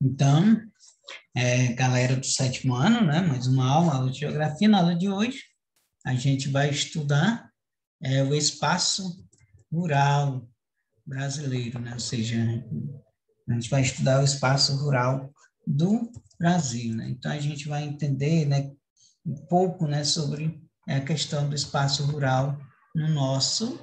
Então, galera do sétimo ano, né? Mais uma aula de geografia. Na aula de hoje, a gente vai estudar o espaço rural brasileiro, né? Ou seja, a gente vai estudar o espaço rural do Brasil, né? Então, a gente vai entender, né, um pouco, né, sobre a questão do espaço rural no nosso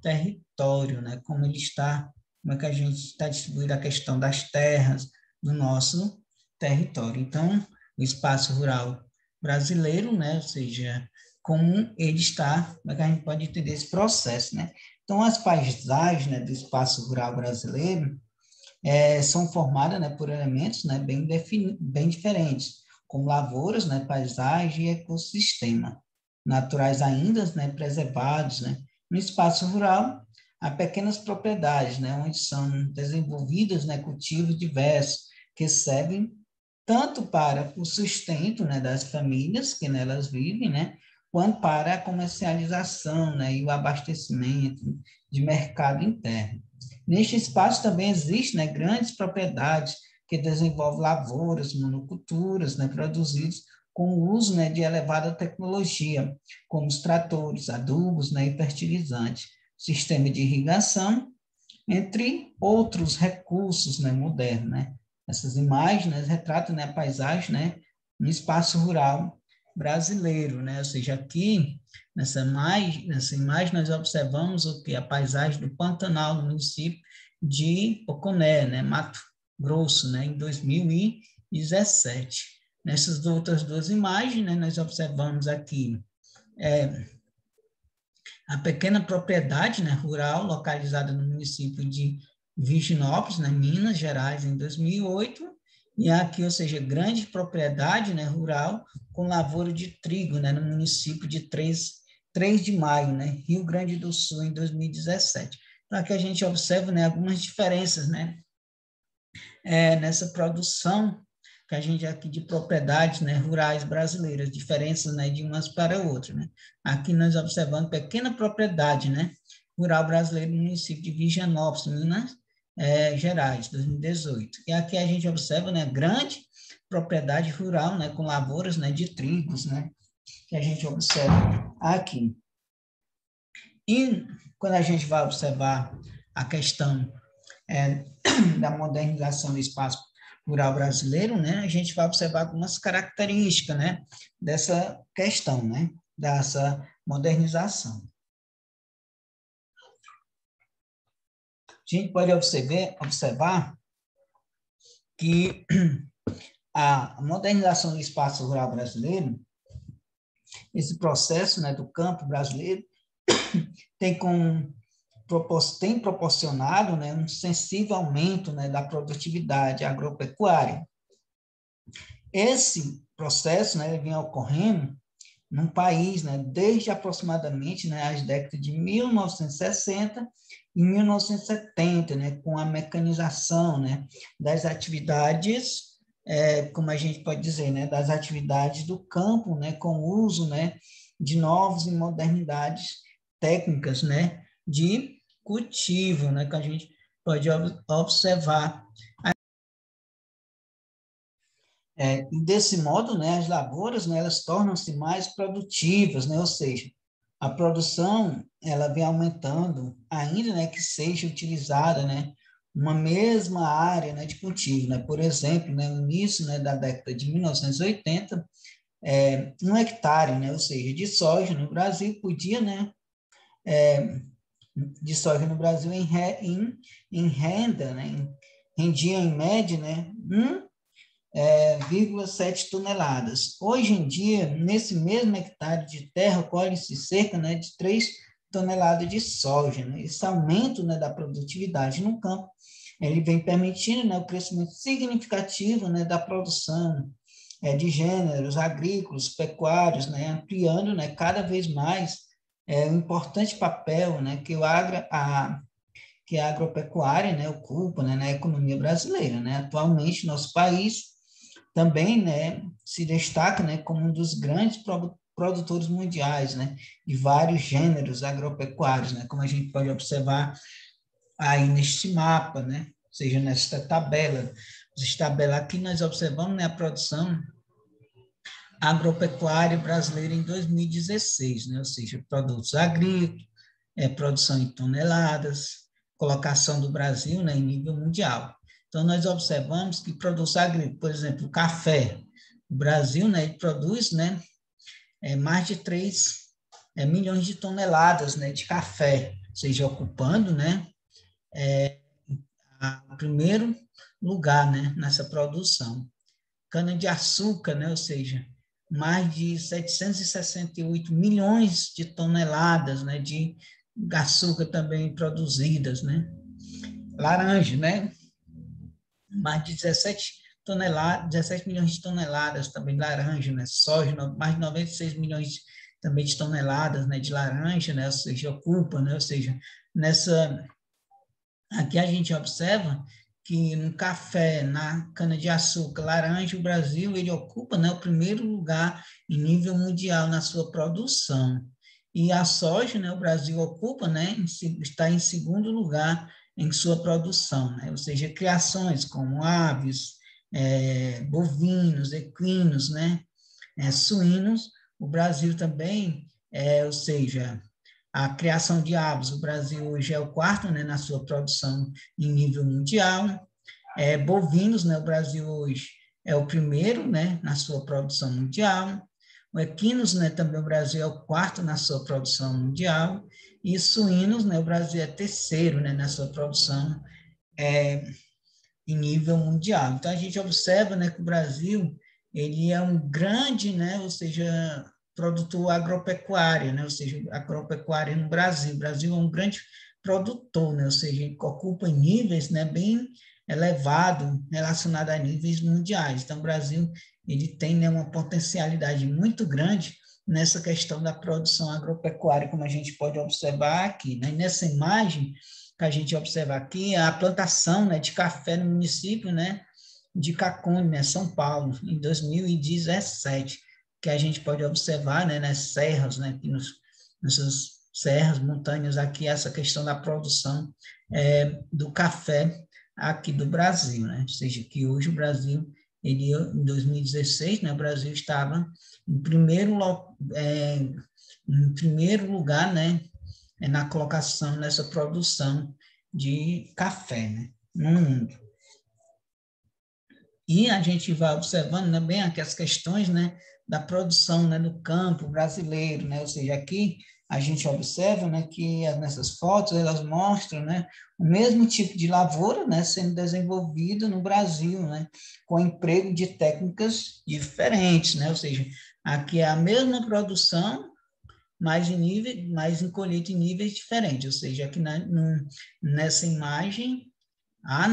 território, né? Como ele está, como é que a gente está distribuindo a questão das terras do nosso território. Então, o espaço rural brasileiro, né? Ou seja, como ele está, como é que a gente pode entender esse processo, né? Então, as paisagens, né, do espaço rural brasileiro são formadas, né, por elementos, né, bem diferentes, como lavouras, né, paisagem e ecossistema, naturais ainda, né, preservados, né. No espaço rural, há pequenas propriedades, né, onde são desenvolvidos, né, cultivos diversos, que servem tanto para o sustento, né, das famílias que nelas vivem, né, quanto para a comercialização, né, e o abastecimento de mercado interno. Neste espaço também existem, né, grandes propriedades que desenvolvem lavouras, monoculturas, né, produzidos com o uso, né, de elevada tecnologia, como os tratores, adubos, né, e fertilizantes, sistema de irrigação, entre outros recursos, né, modernos, né. Essas imagens, né, retratam, né, a paisagem, né, no espaço rural brasileiro, né, ou seja, aqui nessa imagem nós observamos o que a paisagem do Pantanal no município de Poconé, né, Mato Grosso, né, em 2017. Nessas outras duas imagens, né, nós observamos aqui a pequena propriedade, né, rural localizada no município de Virginópolis, né, Minas Gerais, em 2008, e aqui, ou seja, grande propriedade, né, rural com lavoura de trigo, né, no município de 3 de Maio, né, Rio Grande do Sul, em 2017. Então, aqui a gente observa, né, algumas diferenças, né, nessa produção que a gente aqui de propriedades, né, rurais brasileiras, diferenças, né, de umas para outras, né. Aqui nós observamos pequena propriedade, né, rural brasileira no município de Virgianópolis, Minas Gerais, 2018. E aqui a gente observa, né, grande propriedade rural, né, com lavouras, né, de trigos, né, que a gente observa aqui. E quando a gente vai observar a questão da modernização do espaço rural brasileiro, né, a gente vai observar algumas características, né, dessa questão, né, dessa modernização. A gente pode observar que a modernização do espaço rural brasileiro, esse processo, né, do campo brasileiro, tem proporcionado, né, um sensível aumento, né, da produtividade agropecuária. Esse processo, né, vem ocorrendo num país, né, desde aproximadamente, né, as décadas de 1960 e 1970, né, com a mecanização, né, das atividades, como a gente pode dizer, né, das atividades do campo, né, com o uso, né, de novas e modernidades técnicas, né, de cultivo, né, que a gente pode observar. E desse modo, né, as lavouras, né, elas tornam-se mais produtivas, né, ou seja, a produção ela vem aumentando, ainda, né, que seja utilizada, né, uma mesma área, né, de cultivo, né, por exemplo, né, no início, né, da década de 1980, 1 hectare, né, ou seja, de soja no Brasil podia, né, de soja no Brasil em renda, né, rendia em média, né, 1,7 toneladas. Hoje em dia, nesse mesmo hectare de terra, colhe-se cerca, né, de 3 toneladas de soja. Né? Esse aumento, né, da produtividade no campo, ele vem permitindo, né, o crescimento significativo, né, da produção de gêneros agrícolas, pecuários, né, ampliando, né, cada vez mais o importante papel, né, que a agropecuária, né, ocupa, né, na economia brasileira. Né? Atualmente, nosso país também, né, se destaca, né, como um dos grandes produtores mundiais, né, de vários gêneros agropecuários, né, como a gente pode observar aí neste mapa, né, seja, nesta tabela, aqui nós observamos, né, a produção agropecuária brasileira em 2016, né, ou seja, produtos agrícolas, produção em toneladas, colocação do Brasil, né, em nível mundial. Então, nós observamos que produtos agrícolas, por exemplo, o café, o Brasil, né, ele produz, né, mais de 3 milhões de toneladas, né, de café, ou seja, ocupando, né, o primeiro lugar, né, nessa produção. Cana-de-açúcar, né, ou seja, mais de 768 milhões de toneladas, né, de açúcar também produzidas, né? Laranja, né? Mais de 17 milhões de toneladas também de laranja, né? Soja, mais de 96 milhões também de toneladas, né, de laranja, né? Ou seja, ocupa, né? Ou seja, nessa aqui a gente observa que no café, na cana-de-açúcar, laranja, o Brasil ele ocupa, né, o primeiro lugar em nível mundial na sua produção. E a soja, né, o Brasil ocupa, né, está em segundo lugar em sua produção, né, ou seja, criações como aves, bovinos, equinos, né, suínos, o Brasil também, ou seja, a criação de aves, o Brasil hoje é o quarto, né, na sua produção em nível mundial. Bovinos, né, o Brasil hoje é o primeiro, né, na sua produção mundial. O equinos, né, também o Brasil é o quarto na sua produção mundial. E suínos, né, o Brasil é terceiro, né, na sua produção em nível mundial. Então, a gente observa, né, que o Brasil ele é um grande, né, ou seja, produtor agropecuário, né, ou seja, agropecuária no Brasil. O Brasil é um grande produtor, né, ou seja, ele ocupa níveis, né, bem elevado relacionado a níveis mundiais. Então, o Brasil ele tem, né, uma potencialidade muito grande nessa questão da produção agropecuária, como a gente pode observar aqui, né? E nessa imagem que a gente observa aqui, a plantação, né, de café no município, né, de Cacunha, né, São Paulo, em 2017, que a gente pode observar, né, nas serras, né, aqui nessas serras, montanhas aqui, essa questão da produção do café aqui do Brasil, né, ou seja, que hoje o Brasil, ele, em 2016, né, o Brasil estava em primeiro lugar, né, na colocação, nessa produção de café, né, no mundo. E a gente vai observando, né, bem aqui as questões, né, da produção, né, no campo brasileiro, né, ou seja, aqui a gente observa, né, que nessas fotos elas mostram, né, o mesmo tipo de lavoura, né, sendo desenvolvido no Brasil, né, com emprego de técnicas diferentes, né, ou seja, aqui é a mesma produção, mas em colheita em níveis diferentes, ou seja, aqui nessa imagem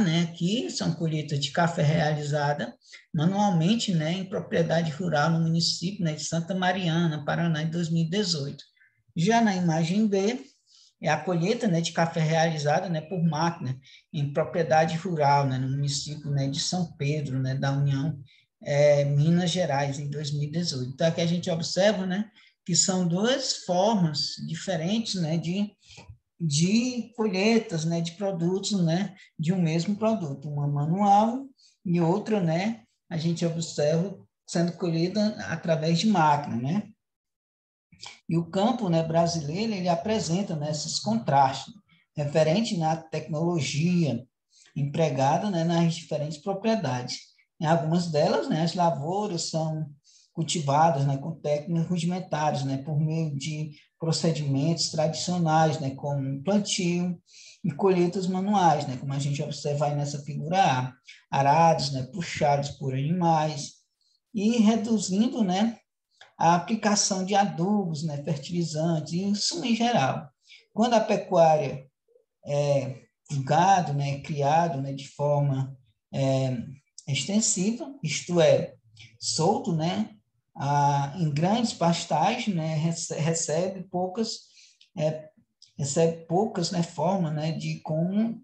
né, aqui são colheitas de café realizada manualmente, né, em propriedade rural no município, né, de Santa Mariana, Paraná, em 2018. Já na imagem B, é a colheita, né, de café realizada, né, por máquina em propriedade rural, né, no município, né, de São Pedro, né, da União, Minas Gerais, em 2018. Então, aqui a gente observa, né, que são duas formas diferentes, né, de colheitas, né, de produtos, né, de um mesmo produto, uma manual e outra, né, a gente observa sendo colhida através de máquina, né? E o campo, né, brasileiro, ele apresenta, né, esses contrastes referente na tecnologia empregada, né, nas diferentes propriedades. Em algumas delas, né, as lavouras são cultivadas, né, com técnicas rudimentares, né, por meio de procedimentos tradicionais, né, como plantio e colheitas manuais, né, como a gente observa aí nessa figura A, arados, né, puxados por animais, e reduzindo, né, a aplicação de adubos, né, fertilizantes, e isso em geral. Quando a pecuária o gado, né, criado, né, de forma extensiva, isto é, solto, né, em grandes pastagens, né, recebe poucas, né, formas, né, de como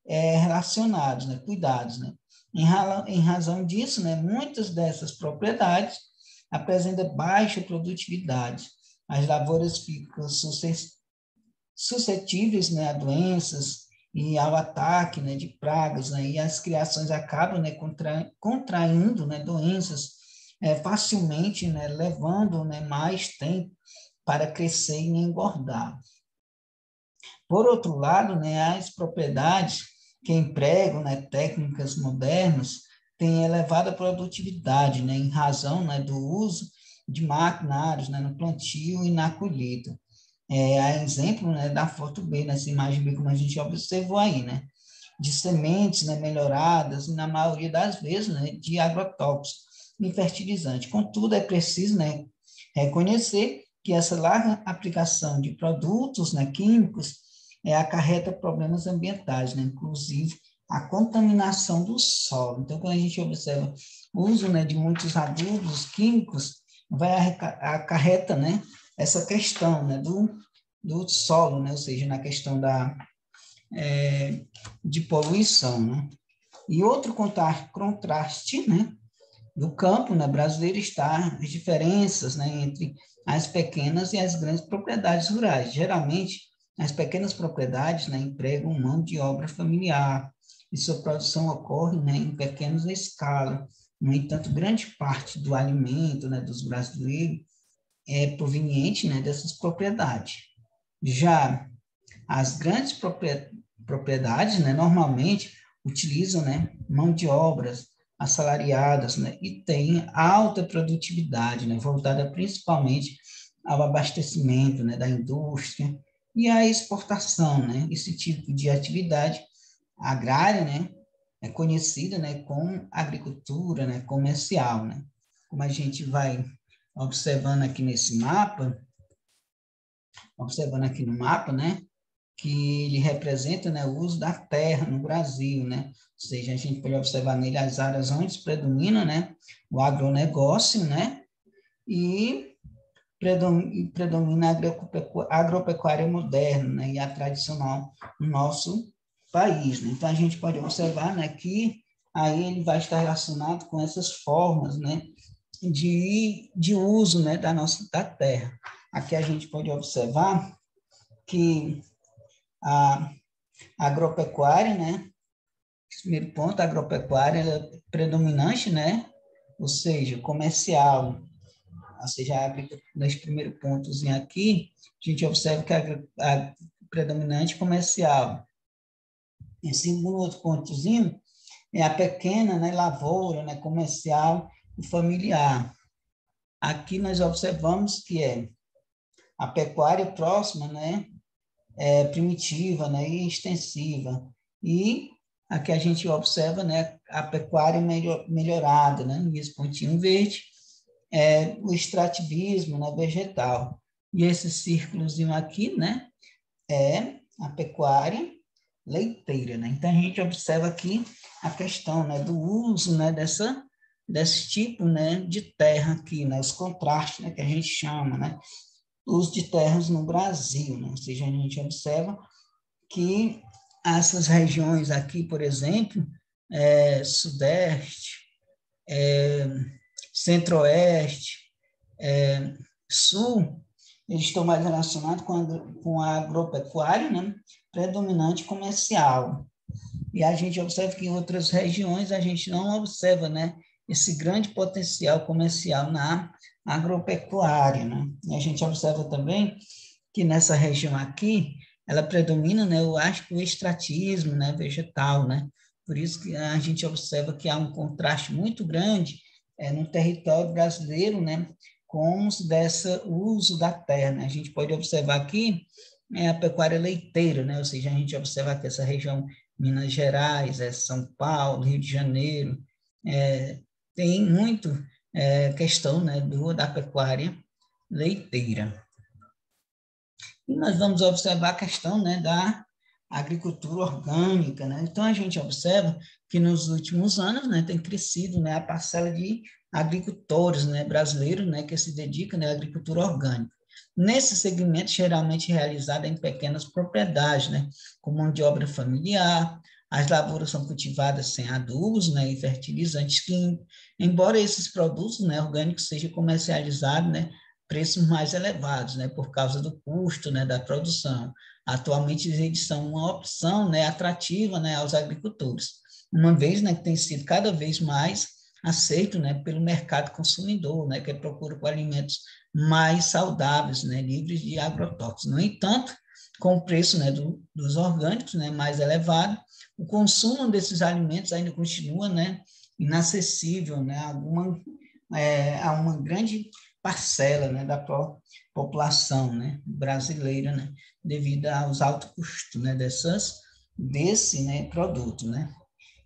relacionados, né, cuidados, né. Em razão disso, né, muitas dessas propriedades apresentam baixa produtividade. As lavouras ficam suscetíveis, né, a doenças e ao ataque, né, de pragas, né, e as criações acabam, né, contraindo, né, doenças facilmente, né, levando, né, mais tempo para crescer e engordar. Por outro lado, né, as propriedades que empregam, né, técnicas modernas têm elevada produtividade, né, em razão, né, do uso de maquinários, né, no plantio e na colheita. A exemplo, né, da foto B, nessa imagem B, como a gente observou aí, né, de sementes, né, melhoradas, e na maioria das vezes, né, de agrotóxicos e fertilizantes. Contudo, é preciso, né, reconhecer que essa larga aplicação de produtos, né, químicos acarreta problemas ambientais, né, inclusive a contaminação do solo. Então, quando a gente observa o uso, né, de muitos adubos químicos, vai acarreta, né, essa questão, né, do solo, né, ou seja, na questão de poluição, né. E outro contraste, né, do campo, né, brasileiro está as diferenças, né, entre as pequenas e as grandes propriedades rurais. Geralmente, as pequenas propriedades, né, empregam mão de obra familiar e sua produção ocorre, né, em pequenas escala. No entanto, grande parte do alimento, né, dos brasileiros é proveniente, né, dessas propriedades. Já as grandes propriedades, né, normalmente utilizam, né, mão de obras assalariadas, né, e têm alta produtividade, né, voltada principalmente ao abastecimento, né, da indústria e à exportação, né. Esse tipo de atividade agrária, né, é conhecida, né, como agricultura, né, comercial, né. Como a gente vai observando aqui no mapa, né, que ele representa, né, o uso da terra no Brasil, né? Ou seja, a gente pode observar nele as áreas onde predomina, né, o agronegócio, né, e predomina a agropecuária moderna, né, e a tradicional no nosso país, né? Então, a gente pode observar, né, que aí ele vai estar relacionado com essas formas, né, de uso, né, da terra. Aqui a gente pode observar que a agropecuária, né? Primeiro ponto, a agropecuária é predominante, né? Ou seja, comercial, ou seja, nesse primeiro pontozinho aqui, a gente observa que a predominante comercial. Em segundo outro pontozinho, é a pequena, né, lavoura, né, comercial e familiar. Aqui nós observamos que é a pecuária próxima, né, primitiva, né, e extensiva. E aqui a gente observa, né, a pecuária melhorada, né, nesse pontinho verde, o extrativismo, né, vegetal. E esse círculozinho aqui, né, é a pecuária leiteira, né? Então a gente observa aqui a questão, né, do uso, né, desse tipo, né, de terra aqui, né, os contrastes, né, que a gente chama, né, uso de terras no Brasil, né? Ou seja, a gente observa que essas regiões aqui, por exemplo, Sudeste, Centro-Oeste, Sul, eles estão mais relacionados com a agropecuária, né? Predominante comercial. E a gente observa que em outras regiões a gente não observa, né, esse grande potencial comercial na agropecuária, né? E a gente observa também que nessa região aqui, ela predomina, né, eu acho que o extratismo, né, vegetal, né? Por isso que a gente observa que há um contraste muito grande no território brasileiro, né, com dessa uso da terra, né? A gente pode observar aqui a pecuária leiteira, né? Ou seja, a gente observa que essa região Minas Gerais, São Paulo, Rio de Janeiro, tem muito questão, né, da pecuária leiteira. E nós vamos observar a questão, né, da agricultura orgânica, né? Então, a gente observa que nos últimos anos, né, tem crescido, né, a parcela de agricultores, né, brasileiros, né, que se dedicam, né, à agricultura orgânica. Nesse segmento, geralmente realizado em pequenas propriedades, né, com mão de obra familiar, as lavouras são cultivadas sem adubos, né, e fertilizantes químicos, embora esses produtos, né, orgânicos sejam comercializados, né, preços mais elevados, né, por causa do custo, né, da produção. Atualmente, eles são uma opção, né, atrativa, né, aos agricultores, uma vez, né, que tem sido cada vez mais aceito, né, pelo mercado consumidor, né, que procura por alimentos mais saudáveis, né, livres de agrotóxicos. No entanto, com o preço, né, dos orgânicos, né, mais elevado, o consumo desses alimentos ainda continua, né, inacessível, né, a uma grande parcela, né, da população, né, brasileira, né, devido aos altos custos, né, desse, né, produto, né.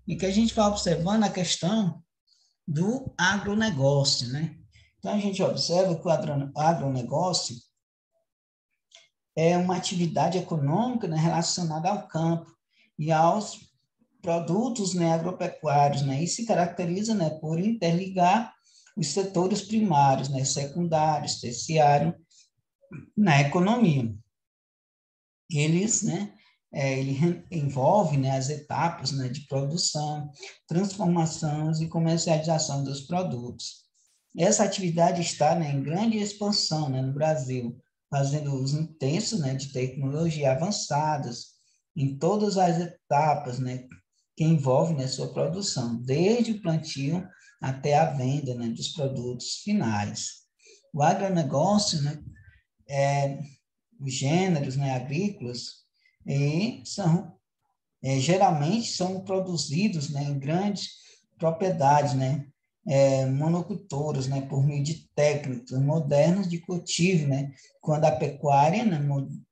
E que a gente vai observando a questão do agronegócio, né. Então, a gente observa que o agronegócio é uma atividade econômica, né, relacionada ao campo e aos produtos, né, agropecuários, né, e se caracteriza, né, por interligar os setores primários, né, secundários, terciários, na economia. Eles, né, ele envolve, né, as etapas, né, de produção, transformação e comercialização dos produtos. Essa atividade está, né, em grande expansão, né, no Brasil, fazendo uso intenso, né, de tecnologia avançadas em todas as etapas, né, que envolvem, né, sua produção, desde o plantio até a venda, né, dos produtos finais. O agronegócio, né, os gêneros, né, agrícolas, e geralmente são produzidos, né, em grandes propriedades, né, monocultoras, né, por meio de técnicas modernas de cultivo, né, quando a pecuária, né,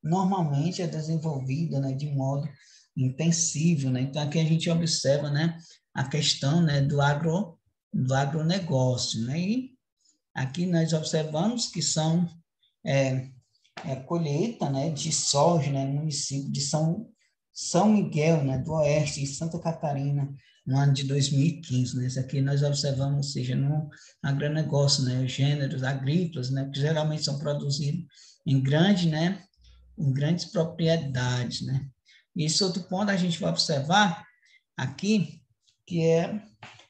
normalmente é desenvolvida, né, de modo intensivo, né. Então aqui a gente observa, né, a questão, né, do agronegócio, né. E aqui nós observamos que são colheita, né, de soja, né, no município de São Miguel, né, do Oeste, em Santa Catarina, no ano de 2015, né. Isso aqui nós observamos, ou seja, no agronegócio, né, os gêneros agrícolas, né, que geralmente são produzidos em né, em grandes propriedades, né. E esse outro ponto a gente vai observar aqui, que é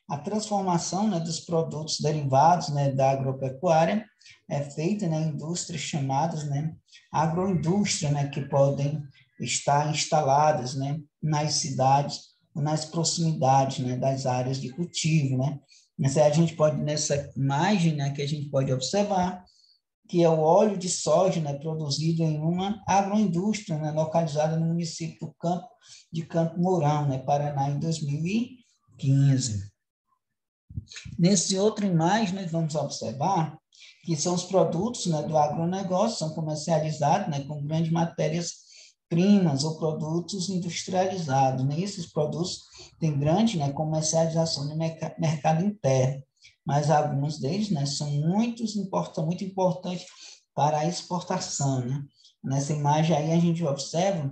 a transformação, né, dos produtos derivados, né, da agropecuária é feita, né, em indústrias chamadas, né, agroindústria, né, que podem estar instaladas, né, nas cidades ou nas proximidades, né, das áreas de cultivo, né. Nessa imagem, né, que a gente pode observar que é o óleo de soja, né, produzido em uma agroindústria, né, localizada no município de Campo Mourão, né, Paraná, em 2015. Nesse outra imagem, nós vamos observar que são os produtos, né, do agronegócio, são comercializados, né, com grandes matérias-primas ou produtos industrializados, né? Esses produtos têm grande, né, comercialização no mercado interno, mas alguns deles, né, são muito importantes para a exportação, né? Nessa imagem aí a gente observa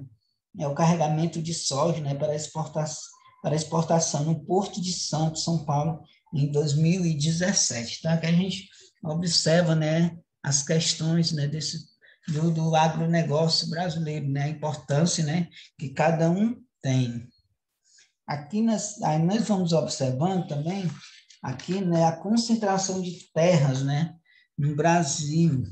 o carregamento de soja, né, para exportação no Porto de Santos, São Paulo, em 2017. Então, aqui a gente observa, né, as questões, né, do agronegócio brasileiro, né, a importância, né, que cada um tem. Aí nós vamos observando também aqui, né, a concentração de terras, né, no Brasil.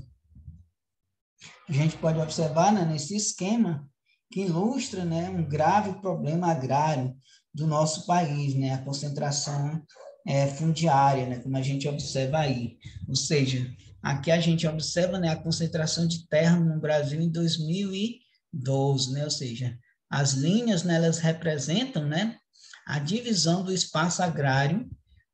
A gente pode observar, né, nesse esquema que ilustra, né, um grave problema agrário do nosso país, né, a concentração fundiária, né, como a gente observa aí. Ou seja, aqui a gente observa, né, a concentração de terra no Brasil em 2012, né, ou seja, as linhas, né, elas representam, né, a divisão do espaço agrário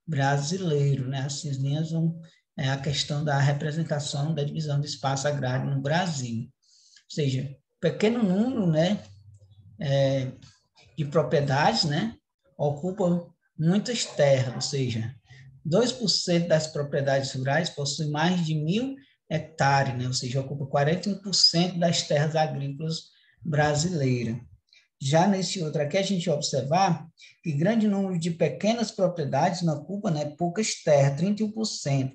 brasileiro, né, essas linhas vão a questão da representação da divisão do espaço agrário no Brasil. Ou seja, pequeno número, né, de propriedades, né, ocupam muitas terras, ou seja, 2% das propriedades rurais possuem mais de 1.000 hectares, né, ou seja, ocupa 41% das terras agrícolas brasileiras. Já nesse outro aqui, a gente observar que grande número de pequenas propriedades não ocupa, né, poucas terras, 31%.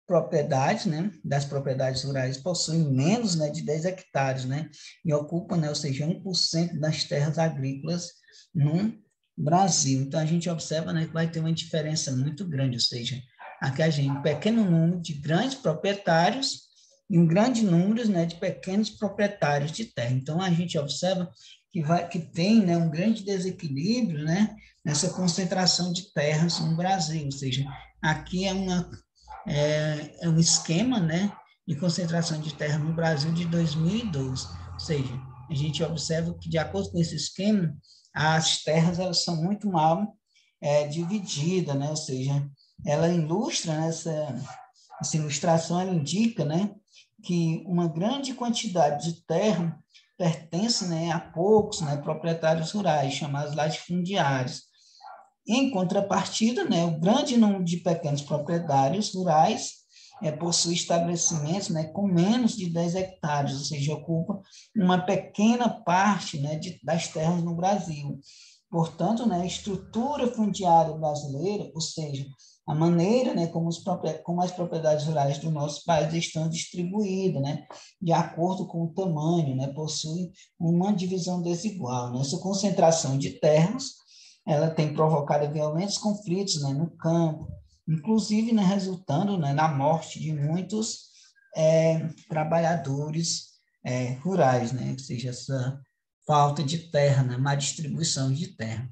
Propriedades, né, das propriedades rurais possuem menos, né, de 10 hectares, né, e ocupam, né, ou seja, 1% das terras agrícolas no Brasil. Então, a gente observa, né, que vai ter uma diferença muito grande, ou seja, um pequeno número de grandes proprietários e um grande número, né, de pequenos proprietários de terra. Então, a gente observa que tem, né, um grande desequilíbrio, né, nessa concentração de terras no Brasil, ou seja, aqui é um esquema, né, de concentração de terra no Brasil de 2012, ou seja, a gente observa que, de acordo com esse esquema, as terras elas são muito mal divididas, né, ou seja, ela ilustra, né, essa ilustração ela indica, né, que uma grande quantidade de terra pertence, né, a poucos, né, proprietários rurais, chamados latifundiários. Em contrapartida, né, o grande número de pequenos proprietários rurais possui estabelecimentos, né, com menos de 10 hectares, ou seja, ocupa uma pequena parte, né, das terras no Brasil. Portanto, né, a estrutura fundiária brasileira, ou seja, a maneira, né, como as propriedades rurais do nosso país estão distribuídas, né, de acordo com o tamanho, né, possui uma divisão desigual. Né? Essa concentração de terras, ela tem provocado violentos conflitos, né, no campo, inclusive, né, resultando, né, na morte de muitos trabalhadores rurais, né, ou seja, essa falta de terra, né, má distribuição de terra.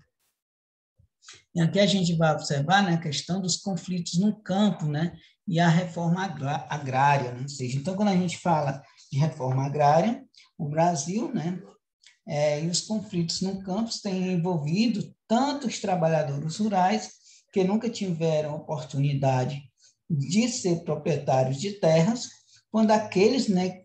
E aqui a gente vai observar, né, a questão dos conflitos no campo, né, e a reforma agrária, né? Ou seja, então, quando a gente fala de reforma agrária, o Brasil, né, e os conflitos no campo têm envolvido tanto os trabalhadores rurais, que nunca tiveram oportunidade de ser proprietários de terras, quando aqueles, né,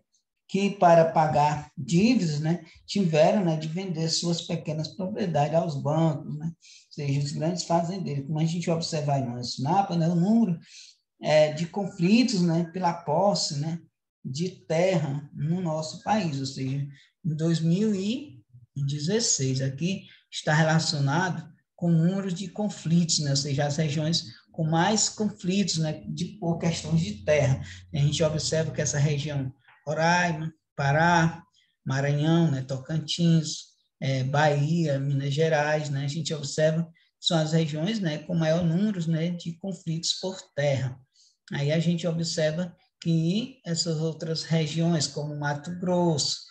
que para pagar dívidas, né, tiveram, né, de vender suas pequenas propriedades aos bancos, né, ou seja, os grandes fazendeiros. Como a gente observa aí no nosso mapa, né, o número de conflitos, né, pela posse, né, de terra no nosso país, ou seja, em 2016, aqui está relacionado com o número de conflitos, né, ou seja, as regiões com mais conflitos, né, por questões de terra. A gente observa que essa região, Roraima, Pará, Maranhão, né, Tocantins, Bahia, Minas Gerais, né, a gente observa que são as regiões, né, com maior número, né, de conflitos por terra. Aí a gente observa que essas outras regiões, como Mato Grosso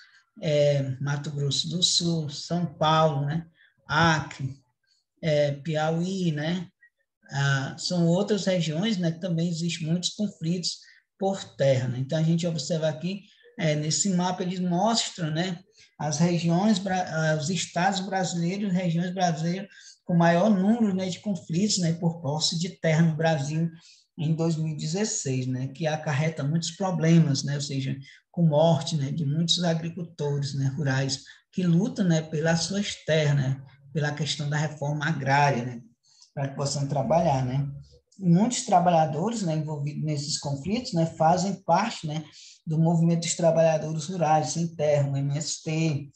do Sul, São Paulo, né, Acre, Piauí, né, são outras regiões, né, que também existem muitos conflitos por terra. Né? Então, a gente observa aqui, nesse mapa, eles mostram, né, as regiões, os estados brasileiros, regiões brasileiras com maior número, né, de conflitos, né, por posse de terra no Brasil em 2016, né, que acarreta muitos problemas, né, ou seja, com morte, né, de muitos agricultores, né, rurais que lutam, né, pelas suas terras, né, pela questão da reforma agrária, né, para que possam trabalhar, né. Muitos trabalhadores, né, envolvidos nesses conflitos, né, fazem parte, né, do movimento dos trabalhadores rurais sem terra, o MST,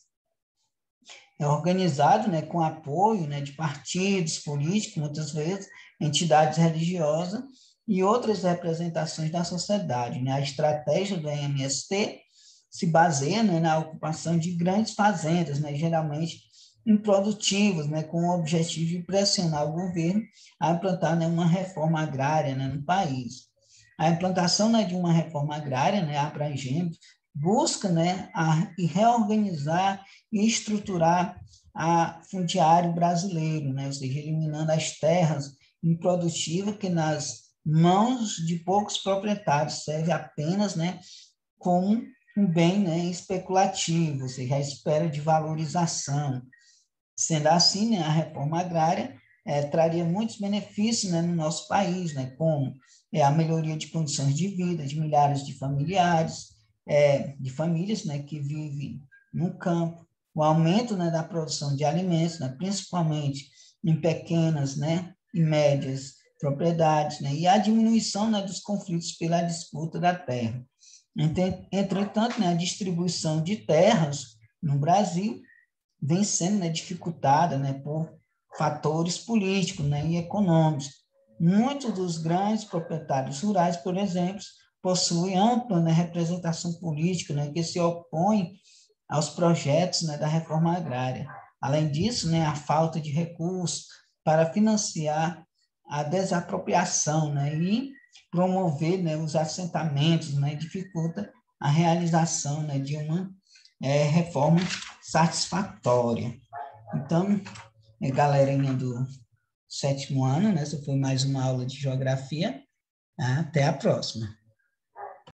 organizado, né, com apoio, né, de partidos políticos, muitas vezes, entidades religiosas e outras representações da sociedade. Né? A estratégia do MST se baseia, né, na ocupação de grandes fazendas, né, geralmente improdutivas, né, com o objetivo de pressionar o governo a implantar, né, uma reforma agrária, né, no país. A implantação, né, de uma reforma agrária, né, abrangente, busca, né, reorganizar e estruturar a fundiário brasileiro, né, ou seja, eliminando as terras improdutivas que nas mãos de poucos proprietários serve apenas, né, como um bem, né, especulativo, ou seja, a espera de valorização. Sendo assim, né, a reforma agrária traria muitos benefícios, né, no nosso país, né, como a melhoria de condições de vida de milhares de familiares, de famílias, né, que vivem no campo, o aumento, né, da produção de alimentos, né, principalmente em pequenas, né, e médias propriedades, né, e a diminuição, né, dos conflitos pela disputa da terra. Entretanto, né, a distribuição de terras no Brasil vem sendo, né, dificultada, né, por fatores políticos, né, e econômicos. Muitos dos grandes proprietários rurais, por exemplo, possuem ampla, né, representação política, né, que se opõe aos projetos, né, da reforma agrária. Além disso, né, a falta de recursos para financiar a desapropriação, né, e promover, né, os assentamentos, né, dificulta a realização, né, de uma reforma satisfatória. Então, galerinha do 7º ano, né, essa foi mais uma aula de geografia. Até a próxima.